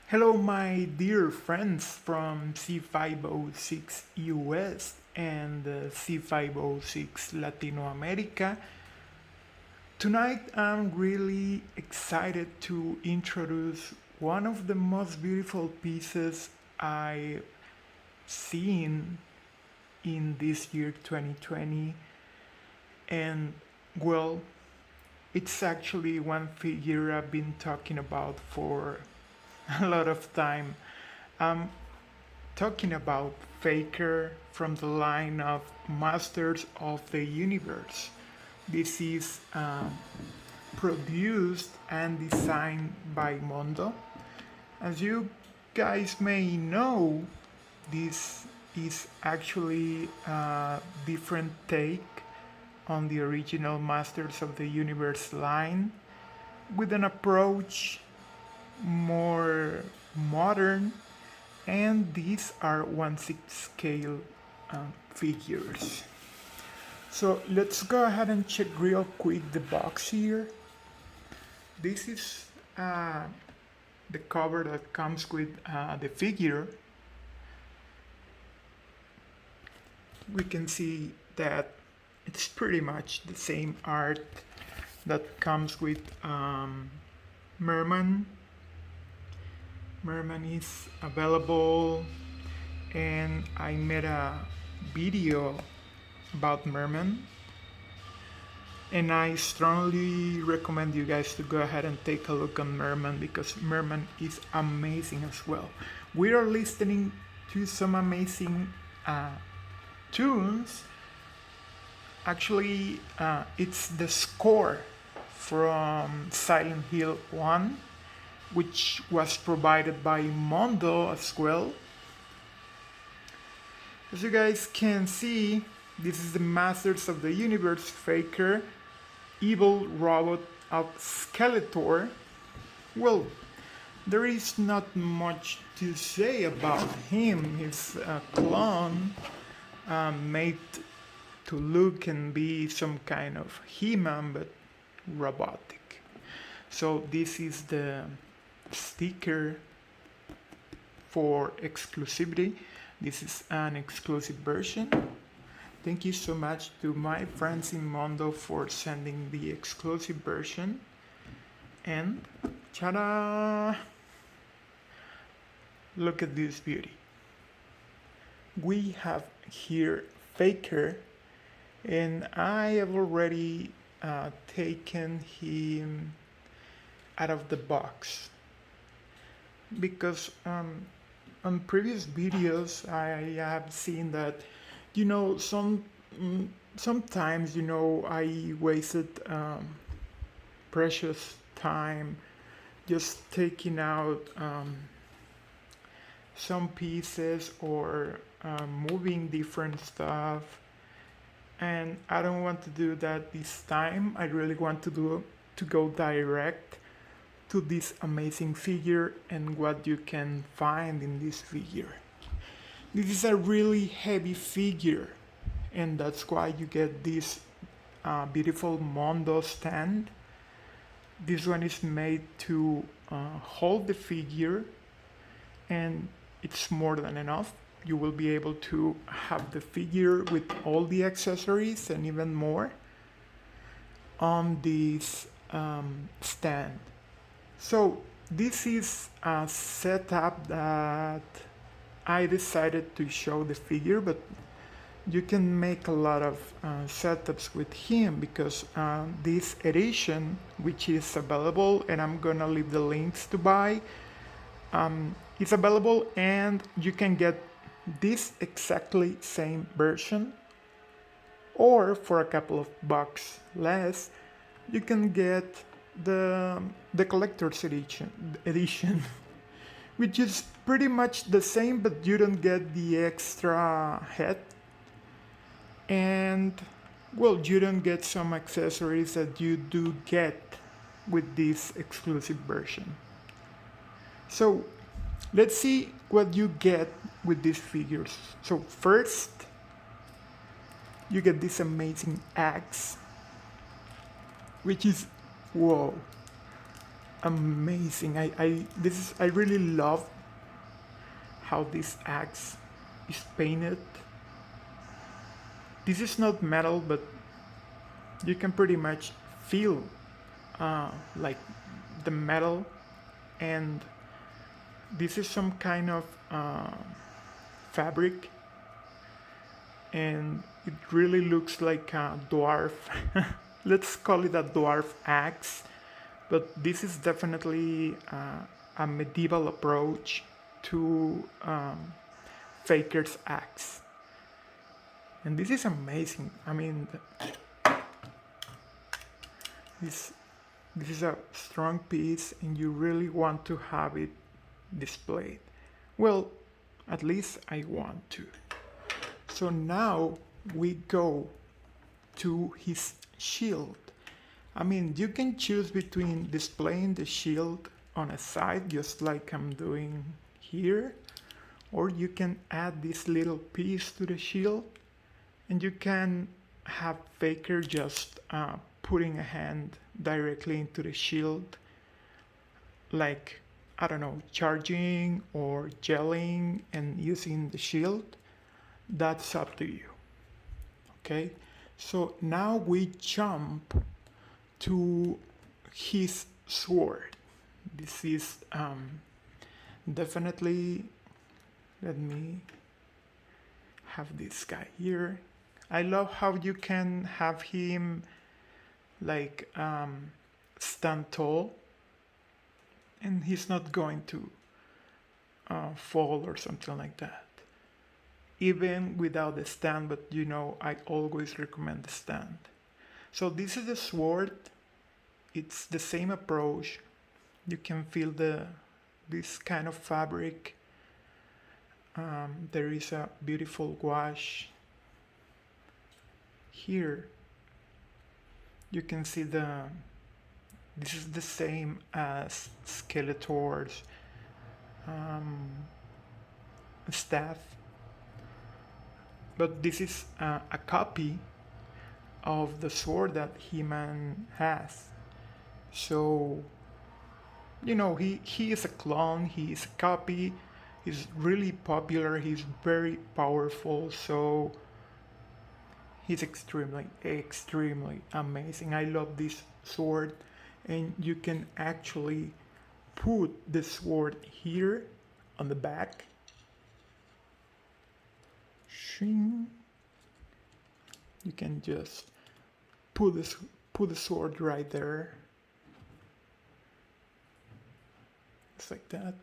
Hello, my dear friends from C506 US and C506 Latino America. Tonight, I'm really excited to introduce one of the most beautiful pieces I've seen in this year 2020. And well, it's actually one figure I've been talking about for a lot of time. I'm talking about Faker from the line of Masters of the Universe. This is produced and designed by Mondo. As you guys may know, this is actually a different take on the original Masters of the Universe line with an approach more modern, and these are 1/6 scale figures. So let's go ahead and check real quick the box here. This is the cover that comes with the figure. We can see that it's pretty much the same art that comes with Merman. Merman is available, and I made a video about Merman, and I strongly recommend you guys to go ahead and take a look on Merman because Merman is amazing as well. We are listening to some amazing tunes. Actually, it's the score from Silent Hill 1, which was provided by Mondo as well. As you guys can see, this is the Masters of the Universe Faker, evil robot of Skeletor. Well, there is not much to say about him. He's a clone made to look and be some kind of He-Man, but robotic. So this is the sticker for exclusivity. This is an exclusive version. Thank you so much to my friends in Mondo for sending the exclusive version. And ta-da! Look at this beauty. We have here Faker, and I have already taken him out of the box because on previous videos I have seen that sometimes I wasted precious time just taking out some pieces or moving different stuff, and I don't want to do that this time. I really want to go direct to this amazing figure and what you can find in this figure. This is a really heavy figure, and that's why you get this beautiful Mondo stand. This one is made to hold the figure, and it's more than enough. You will be able to have the figure with all the accessories and even more on this stand. So this is a setup that I decided to show the figure, but you can make a lot of setups with him because this edition, which is available, and I'm gonna leave the links to buy, is available, and you can get this exactly same version, or for a couple of bucks less, you can get the collector's edition, which is pretty much the same, but you don't get the extra head, and well, you don't get some accessories that you do get with this exclusive version. So let's see what you get with these figures. So first, you get this amazing axe, which is whoa. amazing. I really love how this axe is painted. This is not metal, but you can pretty much feel like the metal, and this is some kind of fabric, and it really looks like a dwarf. Let's call it a dwarf axe, but this is definitely a medieval approach to Faker's axe, and this is amazing. I mean, this is a strong piece, and you really want to have it displayed. Well, at least I want to. So now we go to his shield. I mean, you can choose between displaying the shield on a side, just like I'm doing here, or you can add this little piece to the shield, and you can have Faker just putting a hand directly into the shield, like, I don't know, charging or gelling and using the shield. That's up to you. Okay, so now we jump to his sword. This is definitely, let me have this guy here. I love how you can have him like stand tall, and he's not going to fall or something like that, even without the stand. But you know, I always recommend the stand. So this is the sword. It's the same approach. You can feel this kind of fabric. There is a beautiful gouache here. You can see this is the same as Skeletor's staff, but this is a copy of the sword that He-Man has. So, you know, he is a clone, he is a copy, he's really popular, he's very powerful, so he's extremely amazing. I love this sword, and you can actually put the sword here on the back. Shing. You can just put the sword right there. Just like that.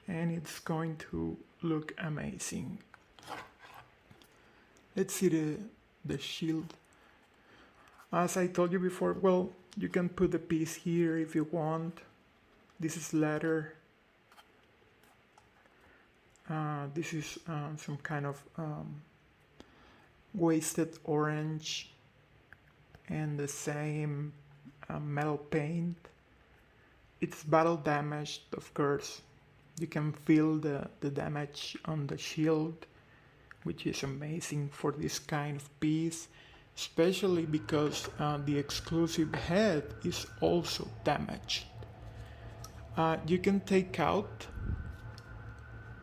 And it's going to look amazing. Let's see the shield. As I told you before, well, you can put the piece here if you want. This is leather. This is some kind of wasted orange, and the same metal paint. It's battle damaged, of course. You can feel the damage on the shield, which is amazing for this kind of piece, especially because the exclusive head is also damaged. You can take out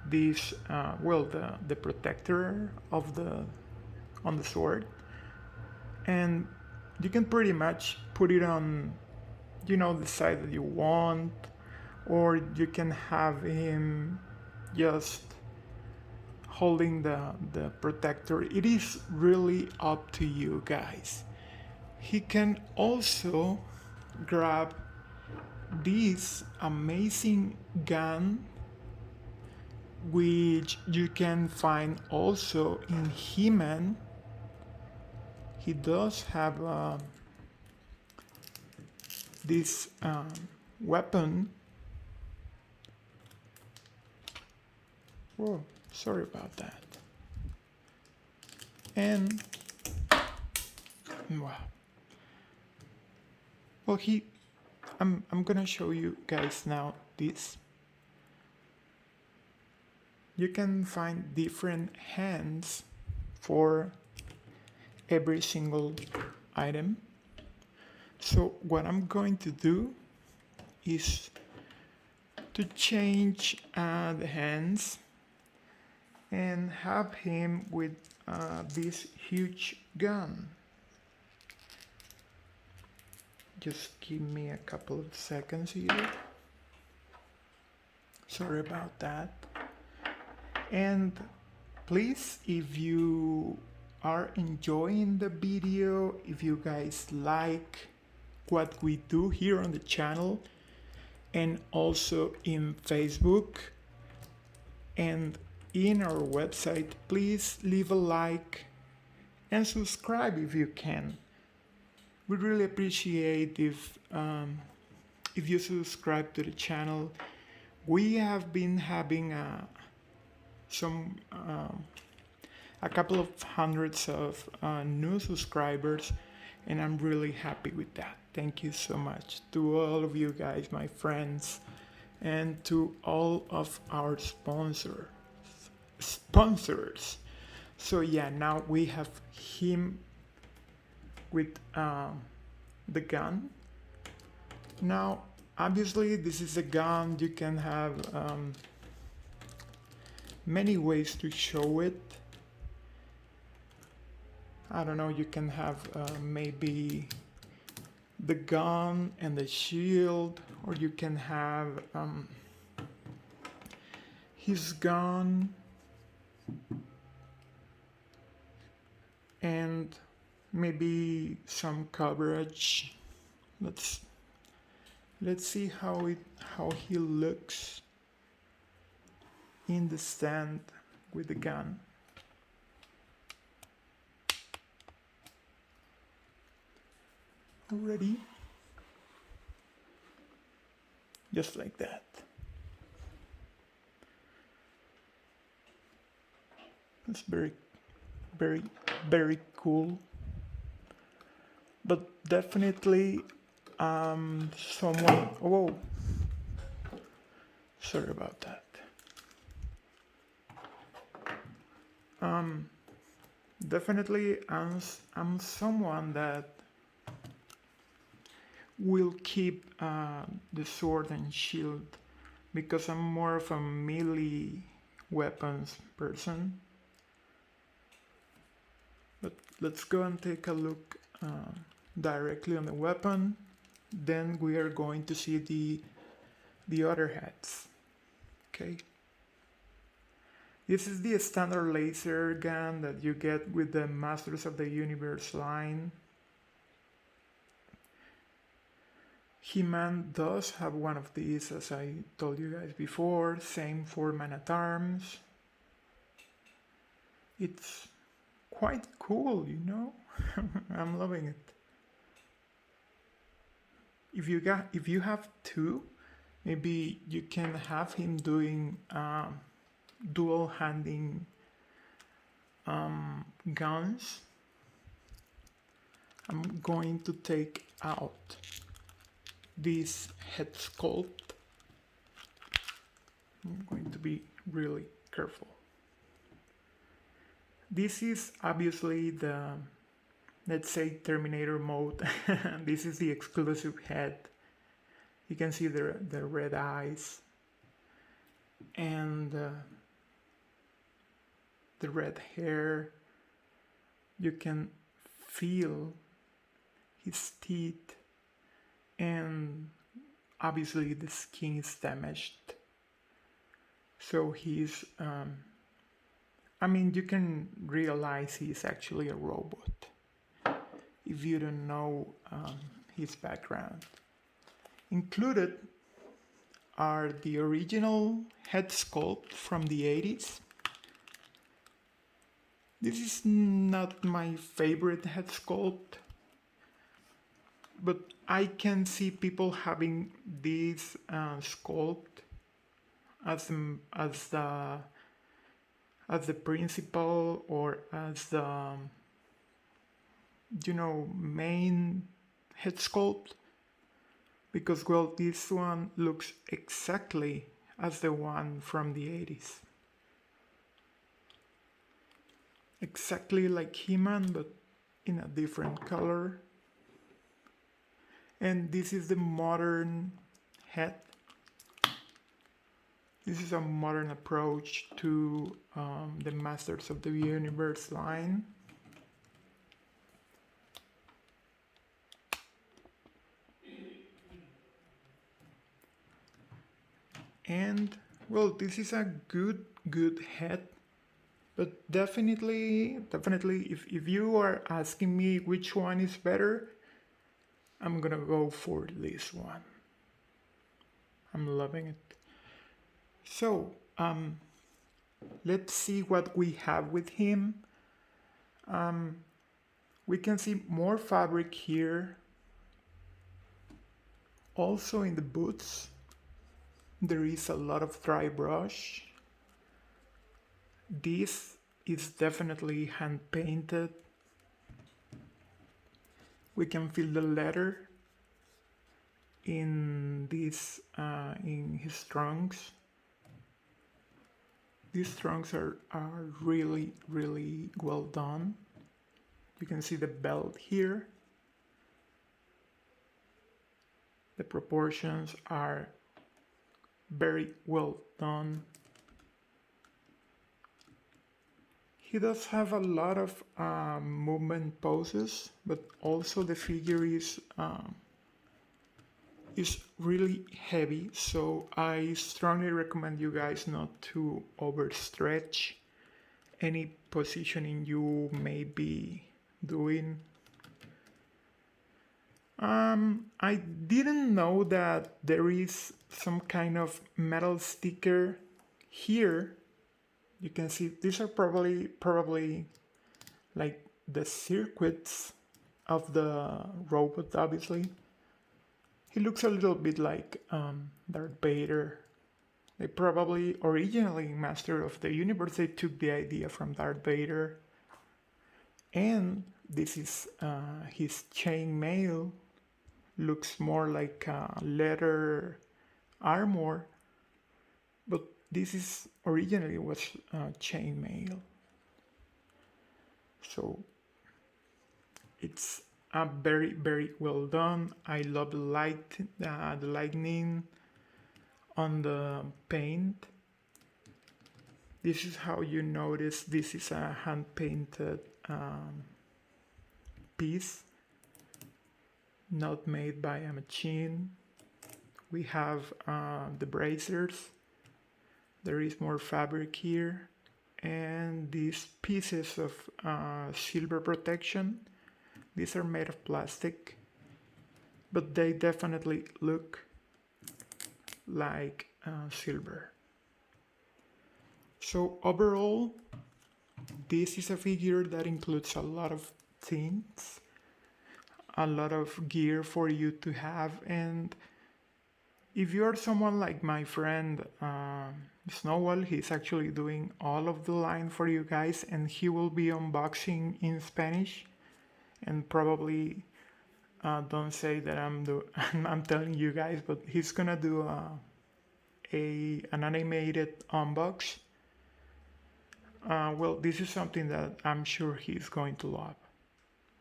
this, the protector of on the sword, and you can pretty much put it on, you know, the side that you want, or you can have him just holding the protector. It is really up to you guys. He can also grab this amazing gun, which you can find also in He-Man. He does have this weapon. Whoa, sorry about that. And wow. Well, I'm gonna show you guys now this. You can find different hands for every single item. So what I'm going to do is to change the hands and have him with this huge gun. Just give me a couple of seconds here. Sorry about that. And please, if you are enjoying the video, if you guys like what we do here on the channel and also in Facebook and in our website, please leave a like and subscribe if you can. We really appreciate if you subscribe to the channel. We have been having a couple of hundreds of new subscribers, and I'm really happy with that. Thank you so much to all of you guys, my friends, and to all of our sponsors. So yeah, now we have him with the gun. Now, obviously, this is a gun. You can have many ways to show it. I don't know, you can have maybe the gun and the shield, or you can have his gun and maybe some coverage. Let's see how he looks in the stand with the gun. Already, just like that. It's very, very, very cool. But definitely, someone. Whoa, sorry about that. Definitely, I'm someone that will keep the sword and shield because I'm more of a melee weapons person. But let's go and take a look directly on the weapon. Then we are going to see the other heads. Okay. This is the standard laser gun that you get with the Masters of the Universe line. He-Man does have one of these, as I told you guys before. Same for Man-at-Arms. It's quite cool, you know. I'm loving it. If you have two, maybe you can have him doing dual handing guns. I'm going to take out this head sculpt. I'm going to be really careful. This is obviously the, let's say, Terminator mode. This is the exclusive head. You can see the red eyes and the red hair. You can feel his teeth, and obviously the skin is damaged. So he's, you can realize he's actually a robot if you don't know his background. Included are the original head sculpt from the 80s. This is not my favorite head sculpt, but I can see people having this sculpt as the principal or as the main head sculpt, because well, this one looks exactly as the one from the 80s, exactly like He-Man but in a different color. And this is the modern head. This is a modern approach to the Masters of the Universe line. And well, this is a good head, but definitely if you are asking me which one is better, I'm gonna go for this one. I'm loving it. So let's see what we have with him. We can see more fabric here. Also in the boots there is a lot of dry brush. This is definitely hand painted. We can feel the leather in this in his trunks. These trunks are really well done. You can see the belt here. The proportions are very well done. He does have a lot of movement poses, but also the figure is really heavy, so I strongly recommend you guys not to overstretch any positioning you may be doing. I didn't know that there is some kind of metal sticker here. You can see these are probably like the circuits of the robot, obviously. He looks a little bit like Darth Vader. They probably originally Master of the Universe, they took the idea from Darth Vader. And this is his chainmail. Looks more like leather armor, but this is originally was chainmail. So it's very well done. I love the lightning on the paint. This is how you notice this is a hand painted piece, not made by a machine. We have the bracers. There is more fabric here, and these pieces of silver protection. These are made of plastic, but they definitely look like silver. So overall, this is a figure that includes a lot of things, a lot of gear for you to have. And if you are someone like my friend Snowball, he's actually doing all of the line for you guys, and he will be unboxing in Spanish. And probably don't say that I'm telling you guys, but he's gonna do an animated unbox. Well, this is something that I'm sure he's going to love,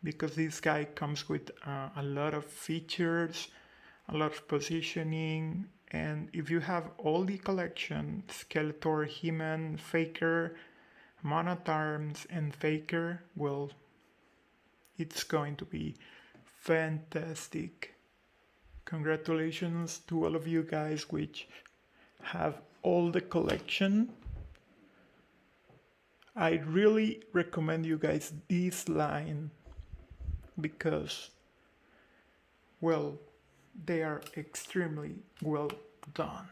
because this guy comes with a lot of features, a lot of positioning, and if you have all the collection, Skeletor, He-Man, Faker, Man-at-Arms, and Faker, well, it's going to be fantastic. Congratulations to all of you guys which have all the collection. I really recommend you guys this line because, well, they are extremely well done.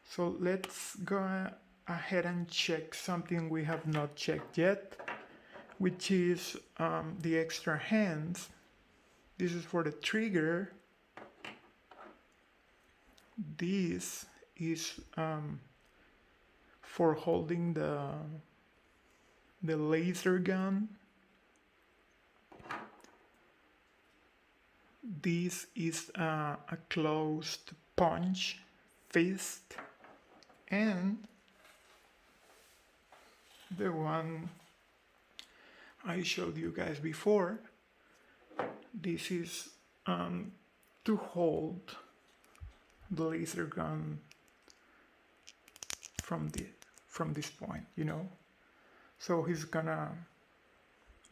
So let's go ahead and check something we have not checked yet, which is the extra hands. This is for the trigger. This is for holding the laser gun. This is a closed punch fist, and the one I showed you guys before, this is to hold the laser gun from this point, you know. So he's gonna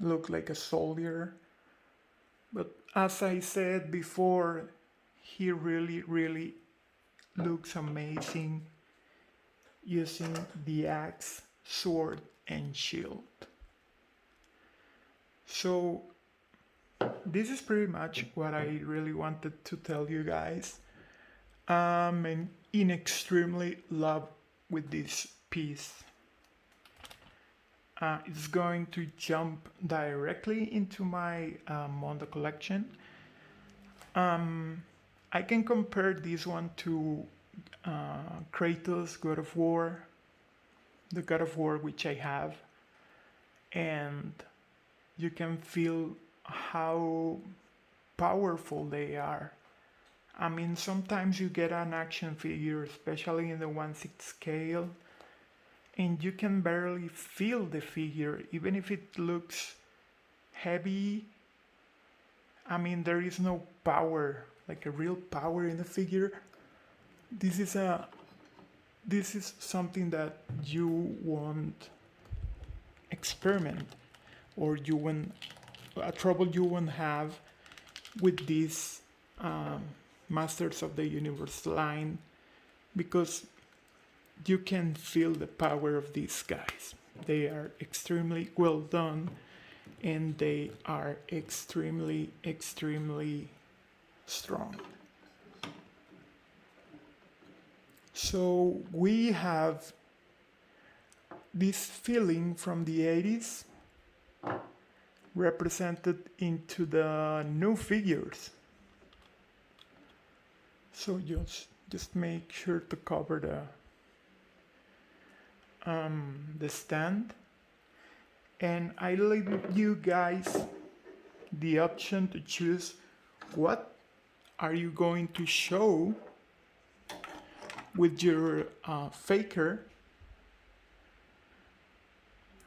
look like a soldier, but as I said before, he really looks amazing using the axe, sword, and shield. So this is pretty much what I really wanted to tell you guys. I'm in extremely love with this piece. It's going to jump directly into my Mondo collection. I can compare this one to Kratos God of War, the God of War which I have, and you can feel how powerful they are. I mean, sometimes you get an action figure, especially in the 1/6 scale, and you can barely feel the figure, even if it looks heavy. I mean, there is no power, like a real power in the figure. This is something that you won't experiment, or you won't trouble you won't have with this Masters of the Universe line, because you can feel the power of these guys. They are extremely well done, and they are extremely strong. So we have this feeling from the 80s represented into the new figures. So just make sure to cover the stand, and I leave you guys the option to choose what are you going to show with your faker.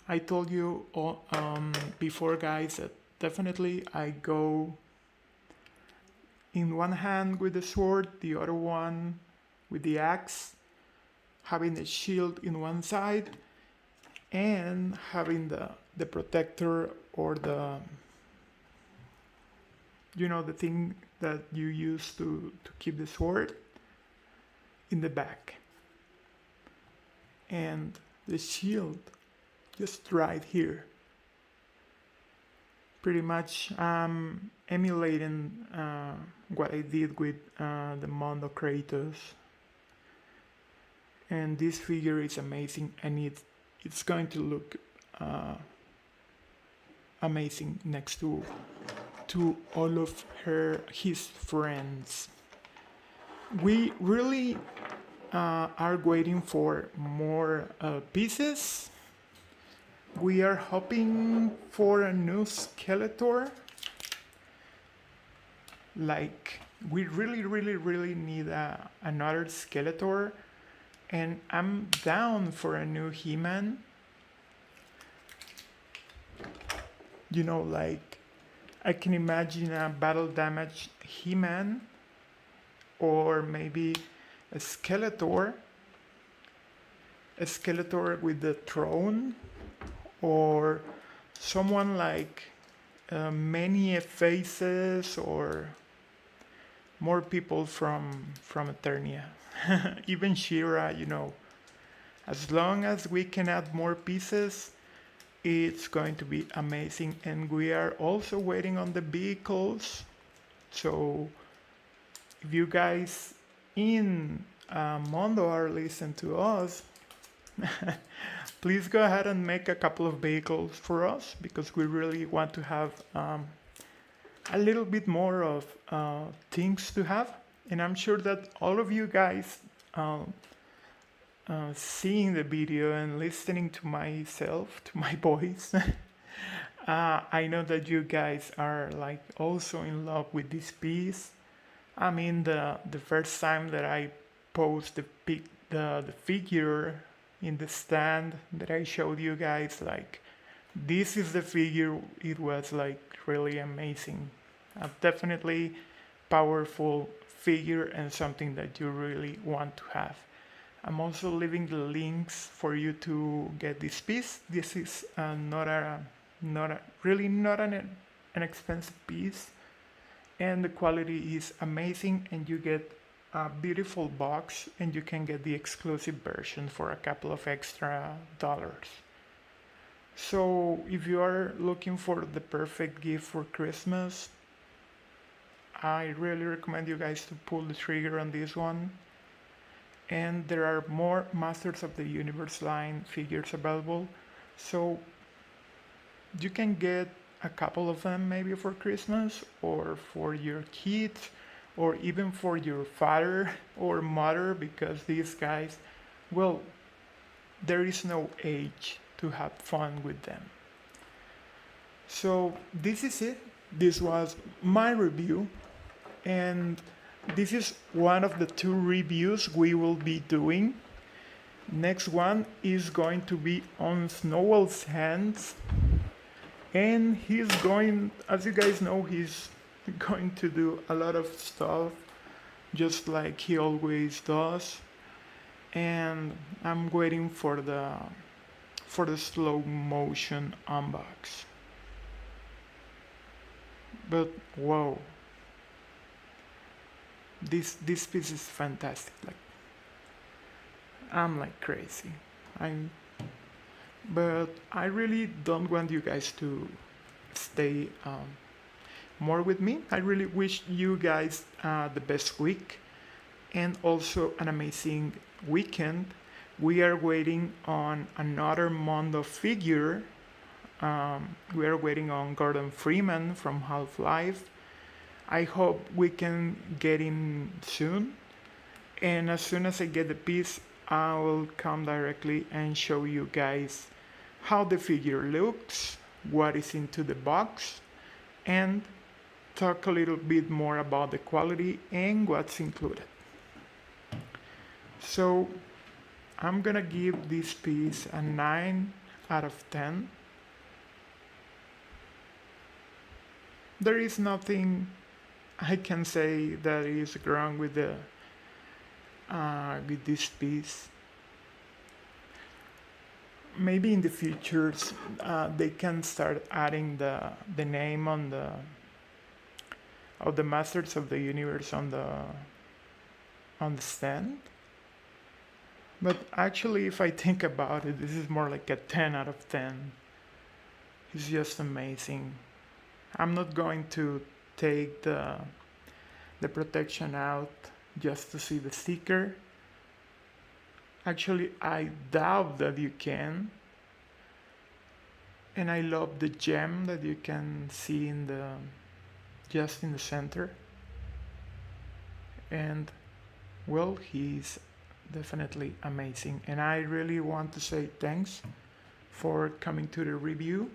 I told you before, guys, that definitely I go in one hand with the sword, the other one with the axe, having the shield in one side, and having the protector, or the thing that you use to keep the sword, in the back, and the shield just right here. Pretty much emulating what I did with the Mondo Kratos, and this figure is amazing, and it's going to look amazing next to all of his friends. We really are waiting for more pieces. We are hoping for a new Skeletor. Like, we really need another Skeletor, and I'm down for a new He-Man. You know, like, I can imagine a battle damaged He-Man, or maybe a Skeletor with the throne, or someone like many faces, or more people from Eternia. Even Shira, as long as we can add more pieces, it's going to be amazing. And we are also waiting on the vehicles. So if you guys in Mondo are listening to us, please go ahead and make a couple of vehicles for us, because we really want to have a little bit more of things to have. And I'm sure that all of you guys seeing the video and listening to myself, to my voice, I know that you guys are like also in love with this piece. I mean, the first time that I post the figure in the stand that I showed you guys, like, this is the figure, it was like really amazing. Definitely powerful figure and something that you really want to have. I'm also leaving the links for you to get this piece. This is not an expensive piece, and the quality is amazing, and you get a beautiful box, and you can get the exclusive version for a couple of extra dollars. So if you are looking for the perfect gift for Christmas, I really recommend you guys to pull the trigger on this one. And there are more Masters of the Universe line figures available, so you can get a couple of them maybe for Christmas or for your kids or even for your father or mother, because these guys, well, there is no age to have fun with them. So this is it. This was my review, and this is one of the 2 reviews we will be doing. Next one is going to be on Snowball's hands, and he's going, as you guys know, he's going to do a lot of stuff just like he always does, and I'm waiting for the slow motion unbox. But whoa, this piece is fantastic. Like, I'm like crazy. But I really don't want you guys to stay more with me. I really wish you guys the best week and also an amazing weekend. We are waiting on another Mondo figure. We are waiting on Gordon Freeman from Half-Life. I hope we can get him soon. And as soon as I get the piece, I will come directly and show you guys how the figure looks, what is into the box, and talk a little bit more about the quality and what's included. So I'm gonna give this piece a 9 out of 10. There is nothing I can say that is wrong with this piece. Maybe in the future they can start adding the name on of the Masters of the Universe on the stand. But actually, if I think about it, this is more like a 10 out of 10. It's just amazing. I'm not going to take the protection out just to see the sticker. Actually, I doubt that you can. And I love the gem that you can see just in the center. And well, he's definitely amazing. And I really want to say thanks for coming to the review.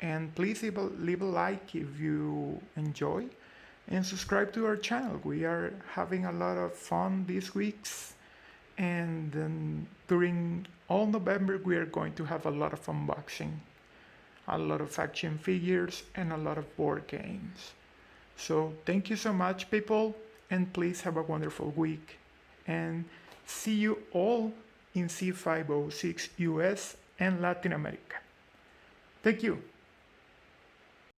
And please leave a like if you enjoy, and subscribe to our channel. We are having a lot of fun these weeks, and then during all November we are going to have a lot of unboxing, a lot of action figures, and a lot of board games. So thank you so much, people, and please have a wonderful week, and see you all in C506 US and Latin America. Thank you.